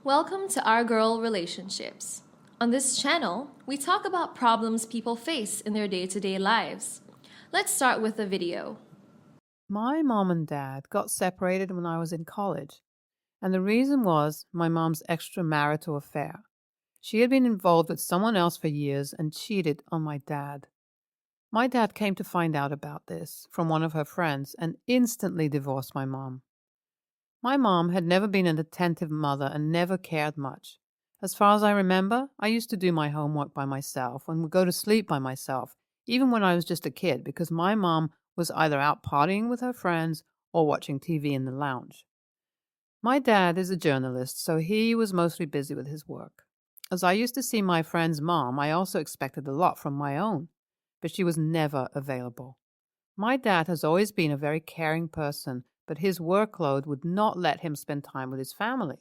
Welcome to Our Girl Relationships. On this channel, we talk about problems people face in their day-to-day lives. Let's start with a video. My mom and dad got separated when I was in college, and the reason was my mom's extramarital affair. She had been involved with someone else for years and cheated on my dad. My dad came to find out about this from one of her friends and instantly divorced my mom. My mom had never been an attentive mother and never cared much. As far as I remember, I used to do my homework by myself and would go to sleep by myself, even when I was just a kid, because my mom was either out partying with her friends or watching TV in the lounge. My dad is a journalist, so he was mostly busy with his work. As I used to see my friend's mom, I also expected a lot from my own, but she was never available. My dad has always been a very caring person, but his workload would not let him spend time with his family.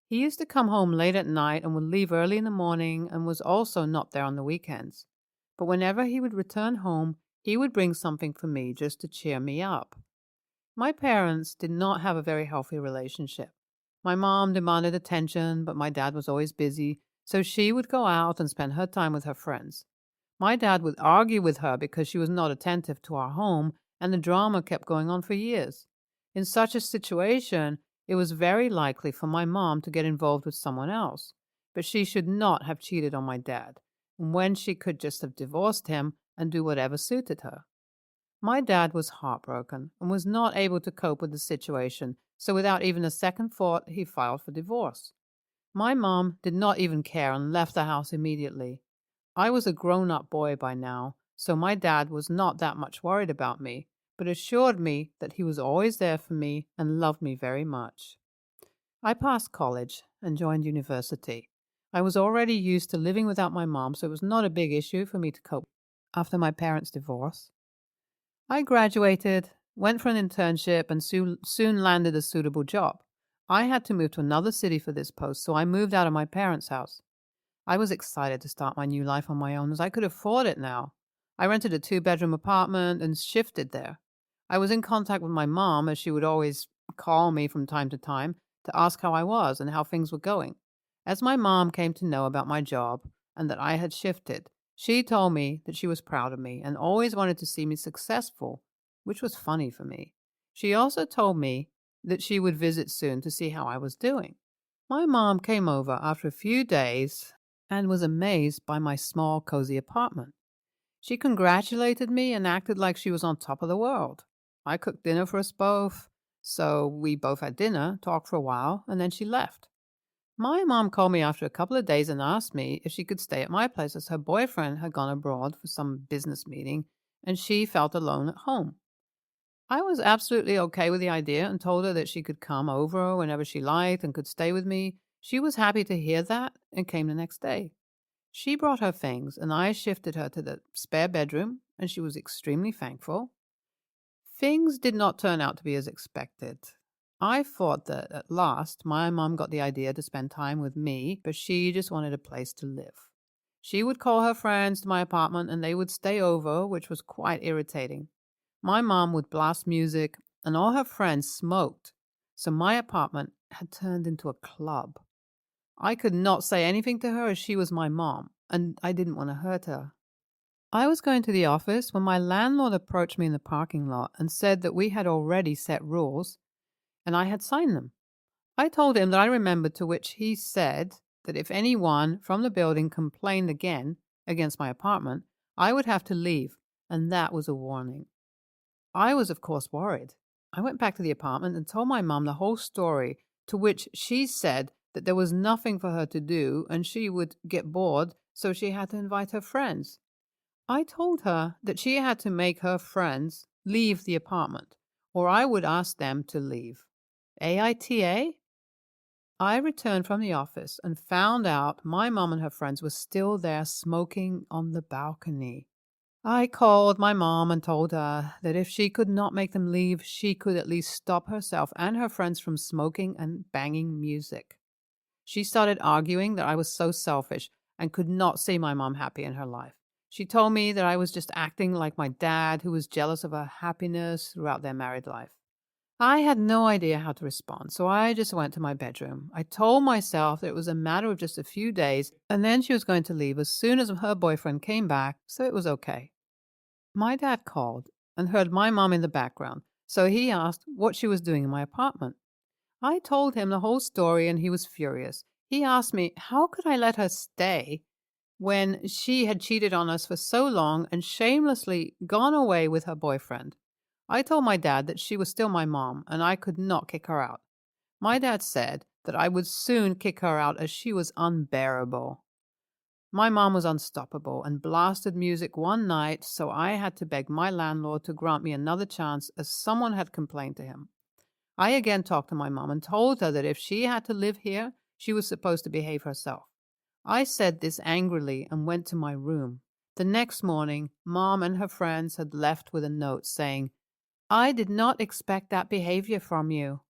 He used to come home late at night and would leave early in the morning and was also not there on the weekends. But whenever he would return home, he would bring something for me just to cheer me up. My parents did not have a very healthy relationship. My mom demanded attention, but my dad was always busy, so she would go out and spend her time with her friends. My dad would argue with her because she was not attentive to our home, and the drama kept going on for years. In such a situation, it was very likely for my mom to get involved with someone else, but she should not have cheated on my dad, when she could just have divorced him and do whatever suited her. My dad was heartbroken and was not able to cope with the situation, so without even a second thought, he filed for divorce. My mom did not even care and left the house immediately. I was a grown-up boy by now, so my dad was not that much worried about me, but assured me that he was always there for me and loved me very much. I passed college and joined university. I was already used to living without my mom, so it was not a big issue for me to cope after my parents' divorce. I graduated, went for an internship, and soon landed a suitable job. I had to move to another city for this post, so I moved out of my parents' house. I was excited to start my new life on my own as I could afford it now. I rented a 2-bedroom apartment and shifted there. I was in contact with my mom, as she would always call me from time to time to ask how I was and how things were going. As my mom came to know about my job and that I had shifted, she told me that she was proud of me and always wanted to see me successful, which was funny for me. She also told me that she would visit soon to see how I was doing. My mom came over after a few days and was amazed by my small, cozy apartment. She congratulated me and acted like she was on top of the world. I cooked dinner for us both, so we both had dinner, talked for a while, and then she left. My mom called me after a couple of days and asked me if she could stay at my place as her boyfriend had gone abroad for some business meeting and she felt alone at home. I was absolutely okay with the idea and told her that she could come over whenever she liked and could stay with me. She was happy to hear that and came the next day. She brought her things and I shifted her to the spare bedroom and she was extremely thankful. Things did not turn out to be as expected. I thought that at last my mom got the idea to spend time with me, but she just wanted a place to live. She would call her friends to my apartment and they would stay over, which was quite irritating. My mom would blast music and all her friends smoked, so my apartment had turned into a club. I could not say anything to her as she was my mom, and I didn't want to hurt her. I was going to the office when my landlord approached me in the parking lot and said that we had already set rules and I had signed them. I told him that I remembered, to which he said that if anyone from the building complained again against my apartment, I would have to leave, and that was a warning. I was, of course, worried. I went back to the apartment and told my mom the whole story, to which she said that there was nothing for her to do and she would get bored, so she had to invite her friends. I told her that she had to make her friends leave the apartment, or I would ask them to leave. AITA? I returned from the office and found out my mom and her friends were still there smoking on the balcony. I called my mom and told her that if she could not make them leave, she could at least stop herself and her friends from smoking and banging music. She started arguing that I was so selfish and could not see my mom happy in her life. She told me that I was just acting like my dad, who was jealous of her happiness throughout their married life. I had no idea how to respond, so I just went to my bedroom. I told myself that it was a matter of just a few days, and then she was going to leave as soon as her boyfriend came back, so it was okay. My dad called and heard my mom in the background, so he asked what she was doing in my apartment. I told him the whole story and he was furious. He asked me how could I let her stay when she had cheated on us for so long and shamelessly gone away with her boyfriend. I told my dad that she was still my mom and I could not kick her out. My dad said that I would soon kick her out as she was unbearable. My mom was unstoppable and blasted music one night, so I had to beg my landlord to grant me another chance as someone had complained to him. I again talked to my mom and told her that if she had to live here, she was supposed to behave herself. I said this angrily and went to my room. The next morning, Mom and her friends had left with a note saying, I did not expect that behavior from you.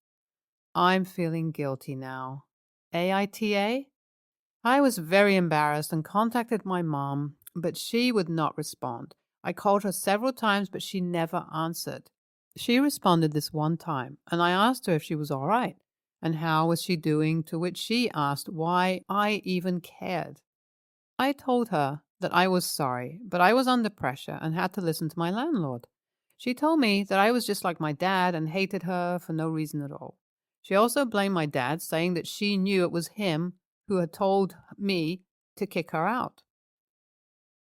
I'm feeling guilty now. AITA? I was very embarrassed and contacted my mom, but she would not respond. I called her several times, but she never answered. She responded this one time, and I asked her if she was all right and how was she doing, to which she asked why I even cared. I told her that I was sorry, but I was under pressure and had to listen to my landlord. She told me that I was just like my dad and hated her for no reason at all. She also blamed my dad, saying that she knew it was him who had told me to kick her out.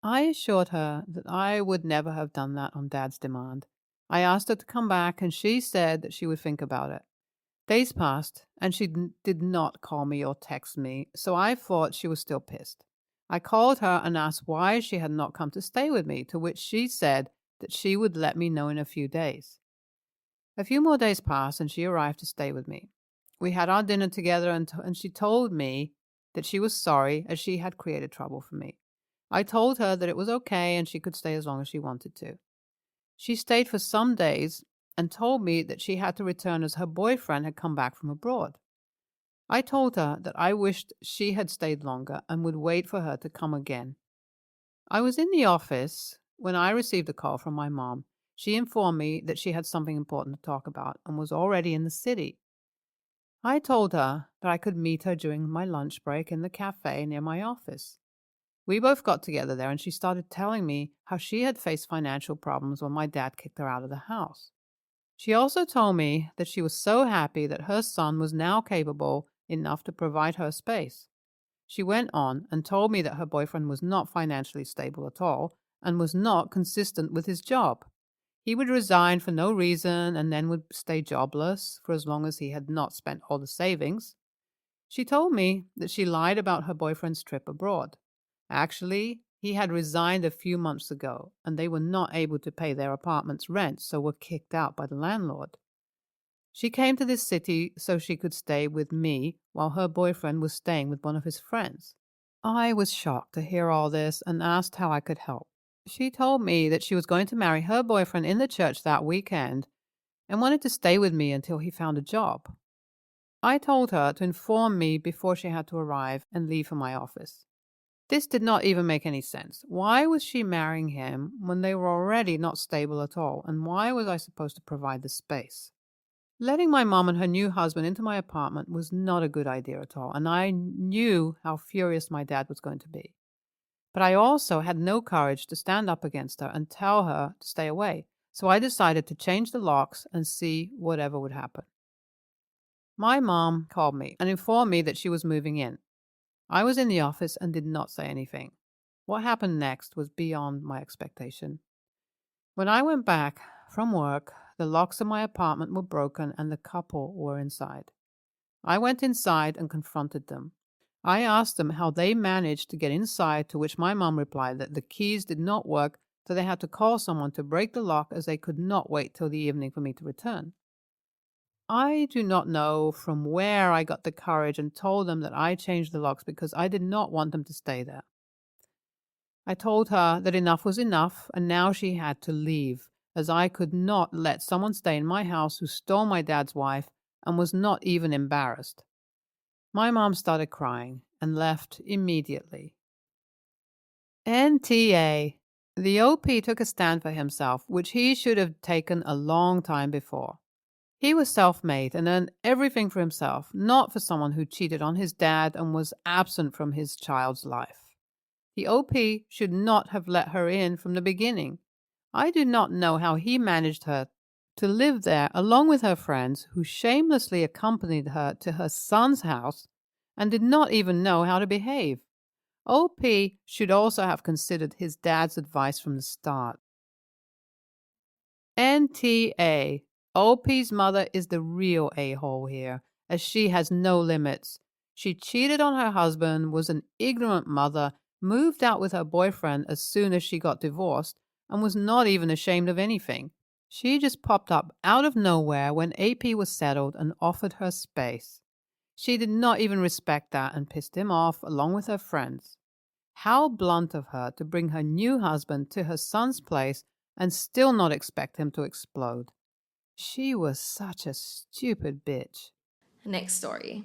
I assured her that I would never have done that on Dad's demand. I asked her to come back, and she said that she would think about it. Days passed, and she did not call me or text me, so I thought she was still pissed. I called her and asked why she had not come to stay with me, to which she said that she would let me know in a few days. A few more days passed, and she arrived to stay with me. We had our dinner together, and she told me that she was sorry as she had created trouble for me. I told her that it was okay and she could stay as long as she wanted to. She stayed for some days and told me that she had to return as her boyfriend had come back from abroad. I told her that I wished she had stayed longer and would wait for her to come again. I was in the office when I received a call from my mom. She informed me that she had something important to talk about and was already in the city. I told her that I could meet her during my lunch break in the cafe near my office. We both got together there, and she started telling me how she had faced financial problems when my dad kicked her out of the house. She also told me that she was so happy that her son was now capable enough to provide her space. She went on and told me that her boyfriend was not financially stable at all and was not consistent with his job. He would resign for no reason and then would stay jobless for as long as he had not spent all the savings. She told me that she lied about her boyfriend's trip abroad. Actually, he had resigned a few months ago, and they were not able to pay their apartment's rent, so were kicked out by the landlord. She came to this city so she could stay with me while her boyfriend was staying with one of his friends. I was shocked to hear all this and asked how I could help. She told me that she was going to marry her boyfriend in the church that weekend and wanted to stay with me until he found a job. I told her to inform me before she had to arrive and leave for my office. This did not even make any sense. Why was she marrying him when they were already not stable at all, and why was I supposed to provide the space? Letting my mom and her new husband into my apartment was not a good idea at all, and I knew how furious my dad was going to be. But I also had no courage to stand up against her and tell her to stay away, so I decided to change the locks and see whatever would happen. My mom called me and informed me that she was moving in. I was in the office and did not say anything. What happened next was beyond my expectation. When I went back from work, the locks of my apartment were broken and the couple were inside. I went inside and confronted them. I asked them how they managed to get inside, to which my mom replied that the keys did not work, so they had to call someone to break the lock as they could not wait till the evening for me to return. I do not know from where I got the courage and told them that I changed the locks because I did not want them to stay there. I told her that enough was enough and now she had to leave, as I could not let someone stay in my house who stole my dad's wife and was not even embarrassed. My mom started crying and left immediately. NTA. The OP took a stand for himself, which he should have taken a long time before. He was self-made and earned everything for himself, not for someone who cheated on his dad and was absent from his child's life. The OP should not have let her in from the beginning. I do not know how he managed her to live there along with her friends who shamelessly accompanied her to her son's house and did not even know how to behave. OP should also have considered his dad's advice from the start. NTA. OP's mother is the real a-hole here, as she has no limits. She cheated on her husband, was an ignorant mother, moved out with her boyfriend as soon as she got divorced, and was not even ashamed of anything. She just popped up out of nowhere when AP was settled and offered her space. She did not even respect that and pissed him off along with her friends. How blunt of her to bring her new husband to her son's place and still not expect him to explode. She was such a stupid bitch. Next story.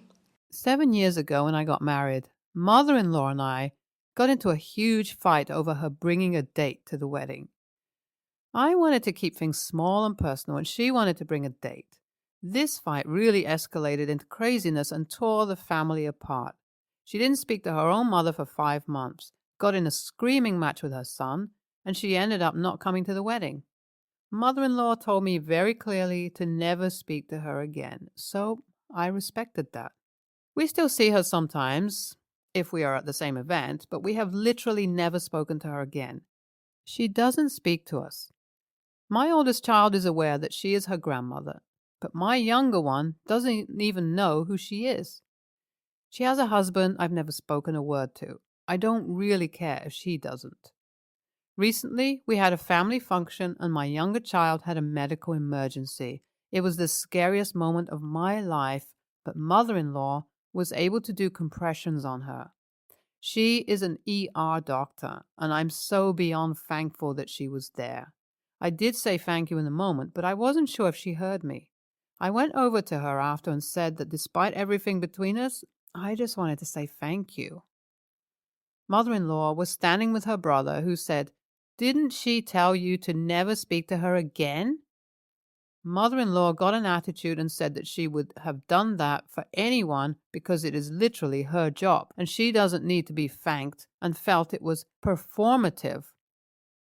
7 years ago when I got married, mother-in-law and I got into a huge fight over her bringing a date to the wedding. I wanted to keep things small and personal, and she wanted to bring a date. This fight really escalated into craziness and tore the family apart. She didn't speak to her own mother for 5 months, got in a screaming match with her son, and she ended up not coming to the wedding. Mother-in-law told me very clearly to never speak to her again, so I respected that. We still see her sometimes, if we are at the same event, but we have literally never spoken to her again. She doesn't speak to us. My oldest child is aware that she is her grandmother, but my younger one doesn't even know who she is. She has a husband I've never spoken a word to. I don't really care if she doesn't. Recently, we had a family function and my younger child had a medical emergency. It was the scariest moment of my life, but mother-in-law was able to do compressions on her. She is an ER doctor, and I'm so beyond thankful that she was there. I did say thank you in the moment, but I wasn't sure if she heard me. I went over to her after and said that despite everything between us, I just wanted to say thank you. Mother-in-law was standing with her brother, who said, "Didn't she tell you to never speak to her again?" Mother-in-law got an attitude and said that she would have done that for anyone because it is literally her job and she doesn't need to be thanked, and felt it was performative.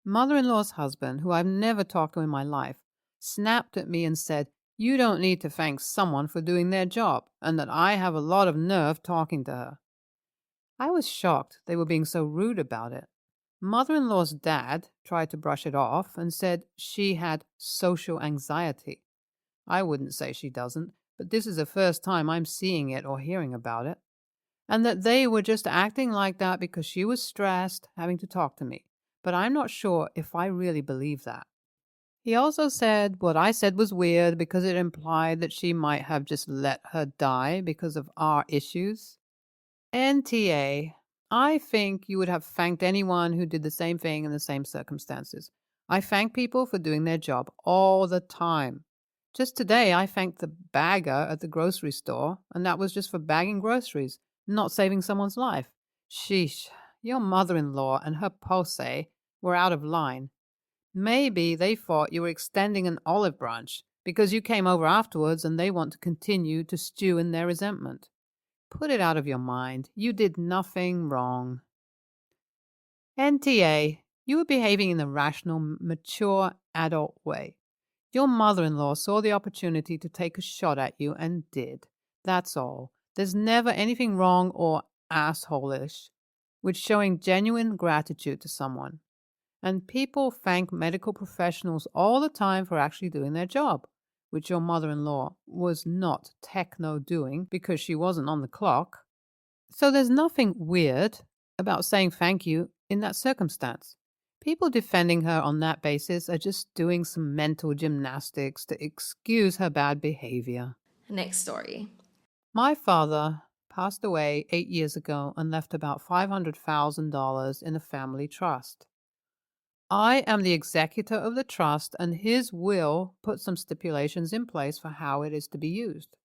Mother-in-law's husband, who I've never talked to in my life, snapped at me and said, "You don't need to thank someone for doing their job," and that I have a lot of nerve talking to her. I was shocked they were being so rude about it. Mother-in-law's dad tried to brush it off and said she had social anxiety. I wouldn't say she doesn't, but this is the first time I'm seeing it or hearing about it. And that they were just acting like that because she was stressed having to talk to me. But I'm not sure if I really believe that. He also said what I said was weird because it implied that she might have just let her die because of our issues. NTA. I think you would have thanked anyone who did the same thing in the same circumstances. I thank people for doing their job all the time. Just today, I thanked the bagger at the grocery store, and that was just for bagging groceries, not saving someone's life. Sheesh, your mother-in-law and her posse were out of line. Maybe they thought you were extending an olive branch because you came over afterwards and they want to continue to stew in their resentment. Put it out of your mind. You did nothing wrong. NTA, you were behaving in a rational, mature, adult way. Your mother-in-law saw the opportunity to take a shot at you and did. That's all. There's never anything wrong or asshole-ish with showing genuine gratitude to someone. And people thank medical professionals all the time for actually doing their job, which your mother-in-law was not techno-doing because she wasn't on the clock. So there's nothing weird about saying thank you in that circumstance. People defending her on that basis are just doing some mental gymnastics to excuse her bad behavior. Next story. My father passed away 8 years ago and left about $500,000 in a family trust. I am the executor of the trust, and his will put some stipulations in place for how it is to be used.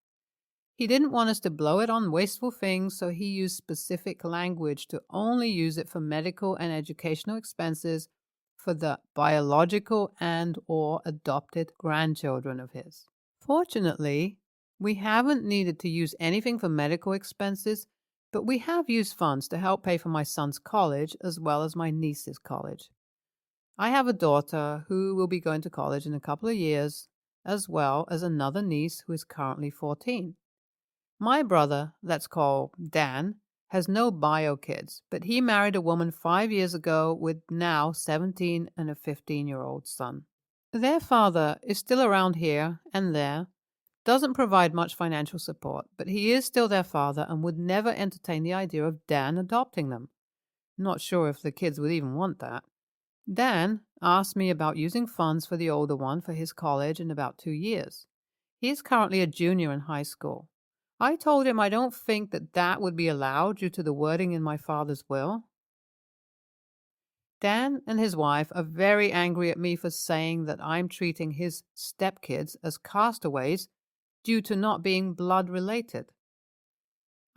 He didn't want us to blow it on wasteful things, so he used specific language to only use it for medical and educational expenses for the biological and or adopted grandchildren of his. Fortunately, we haven't needed to use anything for medical expenses, but we have used funds to help pay for my son's college as well as my niece's college. I have a daughter who will be going to college in a couple of years, as well as another niece who is currently 14. My brother, let's call Dan, has no bio kids, but he married a woman 5 years ago with now 17 and a 15-year-old son. Their father is still around here and there, doesn't provide much financial support, but he is still their father and would never entertain the idea of Dan adopting them. Not sure if the kids would even want that. Dan asked me about using funds for the older one for his college in about 2 years. He is currently a junior in high school. I told him I don't think that would be allowed due to the wording in my father's will. Dan and his wife are very angry at me for saying that I'm treating his stepkids as castaways due to not being blood related.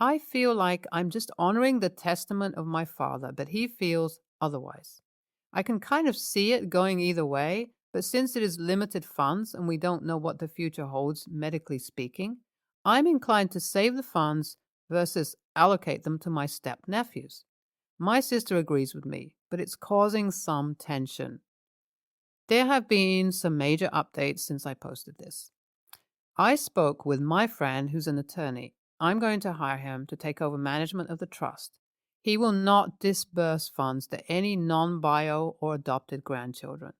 I feel like I'm just honoring the testament of my father, but he feels otherwise. I can kind of see it going either way, but since it is limited funds and we don't know what the future holds, medically speaking, I'm inclined to save the funds versus allocate them to my step-nephews. My sister agrees with me, but it's causing some tension. There have been some major updates since I posted this. I spoke with my friend who's an attorney. I'm going to hire him to take over management of the trust. He will not disburse funds to any non-bio or adopted grandchildren.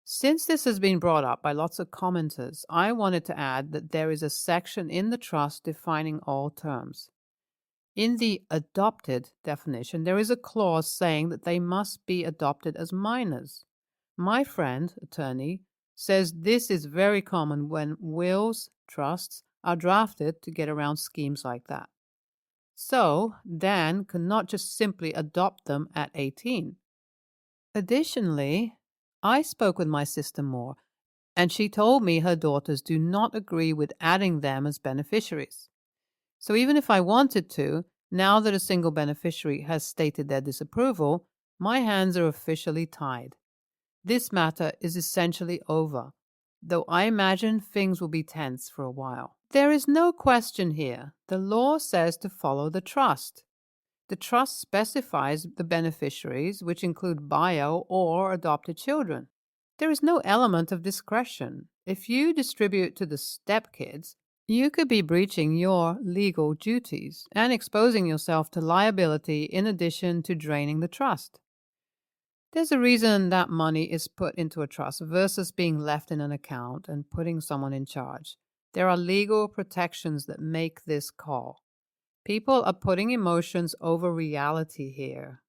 Since this has been brought up by lots of commenters, I wanted to add that there is a section in the trust defining all terms. In the adopted definition, there is a clause saying that they must be adopted as minors. My friend, attorney, says this is very common when wills, trusts, are drafted to get around schemes like that. So, Dan cannot just simply adopt them at 18. Additionally, I spoke with my sister more, and she told me her daughters do not agree with adding them as beneficiaries. So even if I wanted to, now that a single beneficiary has stated their disapproval, my hands are officially tied. This matter is essentially over, though I imagine things will be tense for a while. There is no question here. The law says to follow the trust. The trust specifies the beneficiaries, which include bio or adopted children. There is no element of discretion. If you distribute to the stepkids, you could be breaching your legal duties and exposing yourself to liability in addition to draining the trust. There's a reason that money is put into a trust versus being left in an account and putting someone in charge. There are legal protections that make this call. People are putting emotions over reality here.